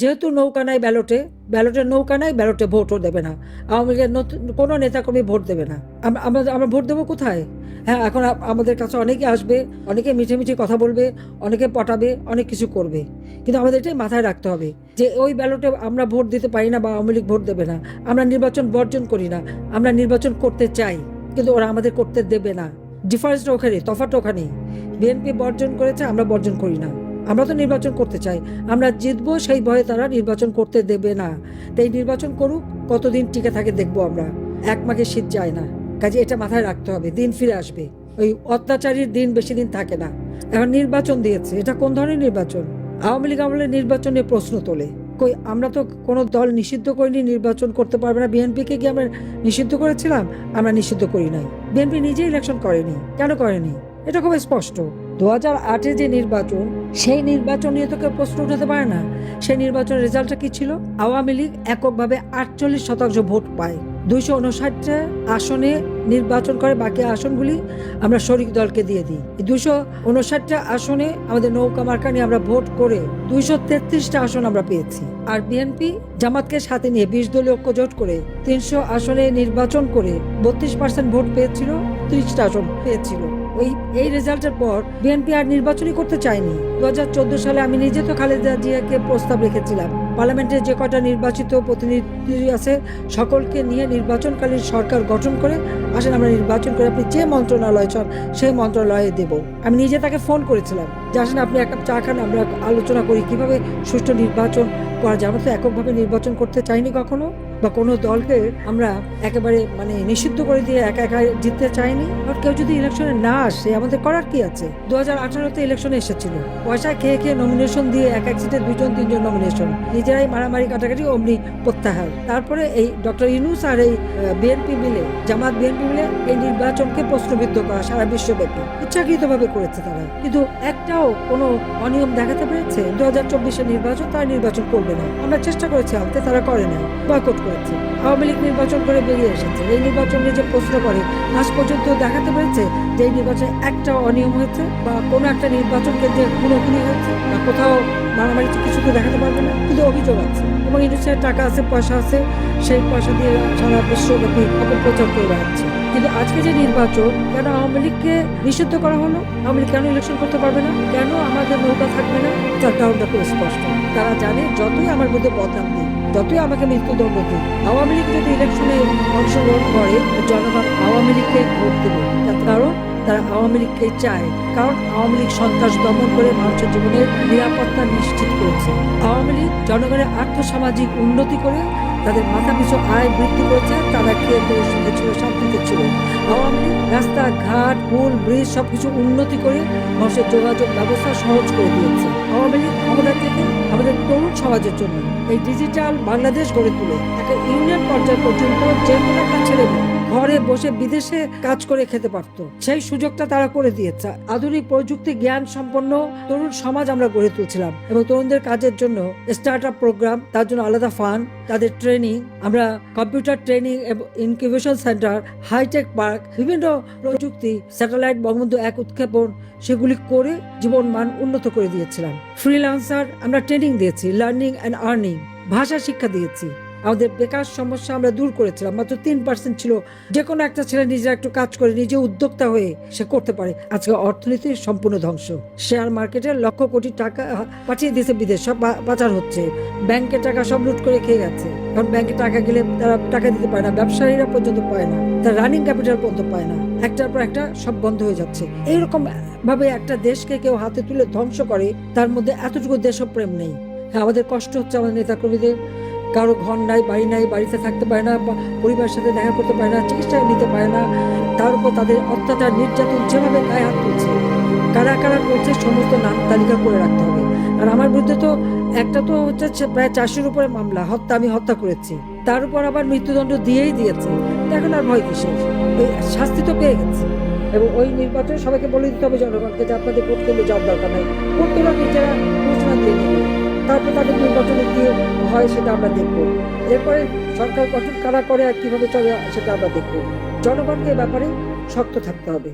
যেহেতু নৌকা নাই ব্যালটে, ব্যালটের নৌকা নাই, ব্যালটে ভোটও দেবে না আওয়ামী লীগের, কোনো নেতাকর্মী ভোট দেবে না। আমরা ভোট দেবো কোথায়? হ্যাঁ, এখন আমাদের কাছে অনেকে আসবে, অনেকে মিঠে মিঠে কথা বলবে, অনেকে পটাবে, অনেক কিছু করবে, কিন্তু আমাদের এটাই মাথায় রাখতে হবে যে ওই ব্যালটে আমরা ভোট দিতে পারি না বা আওয়ামী লীগ ভোট দেবে না। আমরা নির্বাচন বর্জন করি না, আমরা নির্বাচন করতে চাই, কিন্তু ওরা আমাদের করতে দেবে না। ডিফারেন্সটা ওখানে, তফাৎটা ওখানে। বিএনপি বর্জন করেছে, আমরা বর্জন করি না। আমরা তো নির্বাচন করতে চাই, আমরা জিতবো, সেই ভয়ে তারা নির্বাচন করতে দেবে না। তাই নির্বাচন করুক, কতদিন টিকে থাকে দেখবো আমরা। এক মাঘে শীত যায় না, কাজে এটা মাথায় রাখতে হবে। দিন ফিরে আসবে, ওই অত্যাচারীর দিন বেশি দিন থাকে না। এখন নির্বাচন দিয়েছে, এটা কোন ধরনের নির্বাচন? আওয়ামী লীগ আমলের নির্বাচনে প্রশ্ন তোলে। কই, আমরা তো কোনো দল নিষিদ্ধ করিনি নির্বাচন করতে পারবে না। বিএনপিকে কি আমরা নিষিদ্ধ করেছিলাম? আমরা নিষিদ্ধ করি নাই। বিএনপি নিজে ইলেকশন করেনি, কেন করেনি? এটা খুব স্পষ্ট। 2008-এ যে নির্বাচন, সেই নির্বাচন নিয়ে তো কেউ প্রশ্ন উঠাতে পারে না। সেই নির্বাচনের রেজাল্টটা কি ছিল? আওয়ামী লীগ এককভাবে 48% ভোট পায়, 259টা আসনে নির্বাচন করে। বাকি আসনগুলি আমরা শরিক দলকে দিয়ে দিই। 259টা আসনে আমাদের নৌকা মার্কা নিয়ে আমরা ভোট করে 233টা আসন আমরা পেয়েছি। আর বিএনপি জামাতকে সাথে নিয়ে 20 দলীয় ঐক্যজোট করে 300 আসনে নির্বাচন করে 32% ভোট পেয়েছিল, 30টা আসন পেয়েছিল। এই রেজাল্টের পর বিএনপি আর নির্বাচনই করতে চায়নি। 2014 সালে আমি নিজে তো খালেদা জিয়াকে প্রস্তাব রেখেছিলাম, পার্লামেন্টে যে কটা নির্বাচিত প্রতিনিধি আছে সকলকে নিয়ে নির্বাচনকালীন সরকার গঠন করে আসেন আমরা নির্বাচন করে আপনি যে মন্ত্রণালয় চান সেই মন্ত্রণালয়ে দেব। আমি নিজে তাকে ফোন করেছিলাম যে আসেন আপনি এক কাপ চা খান, আমরা আলোচনা করি কিভাবে সুষ্ঠু নির্বাচন করা যায়। আমরা তো এককভাবে নির্বাচন করতে চাইনি কখনো, বা কোনো দলকে আমরা একেবারে নিষিদ্ধ করে দিয়ে একা একা জিততে চাইনি। আর কেউ যদি ইলেকশনে না আসে আমাদের করার কি আছে? 2018-তে ইলেকশনে এসেছিল, পয়সা খেয়ে খেয়ে নমিনেশন দিয়ে এক সিটে 2-3জন নমিনেশন, নিজেরাই মারামারি কাটাকাটি, অমনি প্রত্যাহার। তারপরে এই ডক্টর ইউনূস আর এই বিএনপি মিলে, জামাত বিএনপি মিলে এই নির্বাচনকে প্রশ্নবিদ্ধ করা সারা বিশ্বব্যাপী ইচ্ছাকৃতভাবে করেছে তারা। কিন্তু একটাও কোনো অনিয়ম দেখাতে পেরেছে? 2024-এর নির্বাচন, তারা নির্বাচন করবে না, আমরা চেষ্টা করেছি আনতে, তারা করে নাই, বয়কট করেছে। আওয়ামী লীগ নির্বাচন করে বেরিয়ে এসেছে। এই নির্বাচন নিয়ে যে প্রশ্ন করে আজ পর্যন্ত দেখাতে পেরেছে যে এই নির্বাচনে একটা অনিয়ম হয়েছে বা কোনো একটা নির্বাচন কেন্দ্রে খুনোখুনি হয়েছে বা কোথাও মারামারি, কিছু তো দেখাতে পারবে না, কিন্তু অভিযোগ আছে এবং ইন্ডাস্ট্রিয়াল টাকা আছে, পয়সা আছে, সেই পয়সা দিয়ে সারা বিশ্বব্যাপী অপপ্রচার করে বেড়াচ্ছে। কিন্তু আজকে যে নির্বাচন, কেন আওয়ামী লীগকে নিষিদ্ধ করা হলো? আওয়ামী লীগ কেন ইলেকশন করতে পারবে না? কেন আমাদের নৌকা থাকবে না? তার কারণটা খুব স্পষ্ট। তারা জানে যতই আমার মধ্যে বদনাম দিই, যতই আমাকে মৃত্যুদণ্ড দিই, আওয়ামী লীগ যদি ইলেকশনে অংশগ্রহণ করে জনগণ আওয়ামী লীগকে ভোট দেবে। তার কারণ তারা আওয়ামী লীগকে চায়, কারণ আওয়ামী লীগ সন্ত্রাস দমন করে মানুষের জীবনের নিরাপত্তা নিশ্চিত করেছে। আওয়ামী লীগ জনগণের আর্থসামাজিক উন্নতি করে তাদের মাথা পিছু আয় বৃদ্ধি করেছে, তারা খেয়ে পরে সুখে ছিল, শান্তিতে ছিল। আওয়ামী লীগ রাস্তাঘাট, পুল, ব্রিজ সবকিছু উন্নতি করে মানুষের যোগাযোগ ব্যবস্থা সহজ করে দিয়েছে। আওয়ামী লীগ ক্ষমতা থেকে আমাদের তরুণ সমাজের জন্য এই ডিজিটাল বাংলাদেশ গড়ে তুলে একটা ইউনিয়ন পর্যায় পর্যন্ত যে কোনো একটা ছেলে ঘরে বসে বিদেশে কাজ করে খেতে পারতো, সেই সুযোগটা তারা করে দিয়েছে। আধুনিক প্রযুক্তি জ্ঞান সম্পন্ন তরুণ সমাজ আমরা গড়ে তুলছিলাম এবং তরুণদের কাজের জন্য স্টার্ট আপ প্রোগ্রাম, তার জন্য আলাদা ফান্ড, তাদের ট্রেনিং, আমরা কম্পিউটার ট্রেনিং এবং ইনকিউবেশন সেন্টার, হাইটেক পার্ক, বিভিন্ন প্রযুক্তি, স্যাটেলাইট, বঙ্গবন্ধু 1 উৎক্ষেপণ, সেগুলি করে জীবন মান উন্নত করে দিয়েছিলাম। ফ্রিল্যান্সার আমরা ট্রেনিং দিয়েছি, লার্নিং অ্যান্ড আর্নিং, ভাষা শিক্ষা দিয়েছি। আমাদের বেকার সমস্যা আমরা দূর করেছিলাম, মাত্র 3% ছিল। যে কোনো একটা ছেলে নিজে একটু কাজ করে নিজে উদ্যোক্তা হয়ে সে করতে পারে। আজকে অর্থনীতির সম্পূর্ণ ধ্বংস, শেয়ার মার্কেটে লক্ষ কোটি টাকা পাঠিয়ে দিয়েছে বিদেশ, সব পাচার হচ্ছে, ব্যাংকের টাকা সব লুট করে খেয়ে গেছে। এখন ব্যাংকে টাকা গেলে তারা টাকা দিতে পারে না, ব্যবসায়ীরা পর্যন্ত পায় না, তারা রানিং ক্যাপিটাল পর্যন্ত পায় না, একটার পর একটা সব বন্ধ হয়ে যাচ্ছে। এইরকম ভাবে একটা দেশকে কেউ হাতে তুলে ধ্বংস করে, তার মধ্যে এতটুকু দেশপ্রেম নেই। হ্যাঁ, আমাদের কষ্ট হচ্ছে আমাদের নেতাকর্মীদের, কারো ঘর নাই, বাড়ি নাই, বাড়িতে থাকতে পারে না, পরিবারের সাথে দেখা করতে পারে না, চিকিৎসা নিতে পারে না। তার উপর তাদের অত্যাচার নির্যাতন যেভাবে গায়ে হাত তুলছে, কারা কারা করছে সমস্ত নাম তালিকা করে রাখতে হবে। আর আমার বিরুদ্ধে তো একটা তো হচ্ছে প্রায় 400-র উপরে মামলা, আমি হত্যা করেছি, তার উপর আবার মৃত্যুদণ্ড দিয়েই দিয়েছে। এখন আর ভয় কিসের? ওই শাস্তি তো পেয়ে গেছে। এবং ওই নির্বাচনে সবাইকে বলে দিতে হবে জনগণকে যে আপনাদের ভোট কেন্দ্রে যাওয়ার দরকার নাই, ভোট তোলা নিজেরা ঘোষণা দিয়ে নেবে, তারপর তাদের নির্বাচনে কি হয় সেটা আমরা দেখবো। এরপরে সরকার গঠন কারা করে আর কিভাবে চলে সেটা আমরা দেখবো। জনগণকে এ ব্যাপারে শক্ত থাকতে হবে।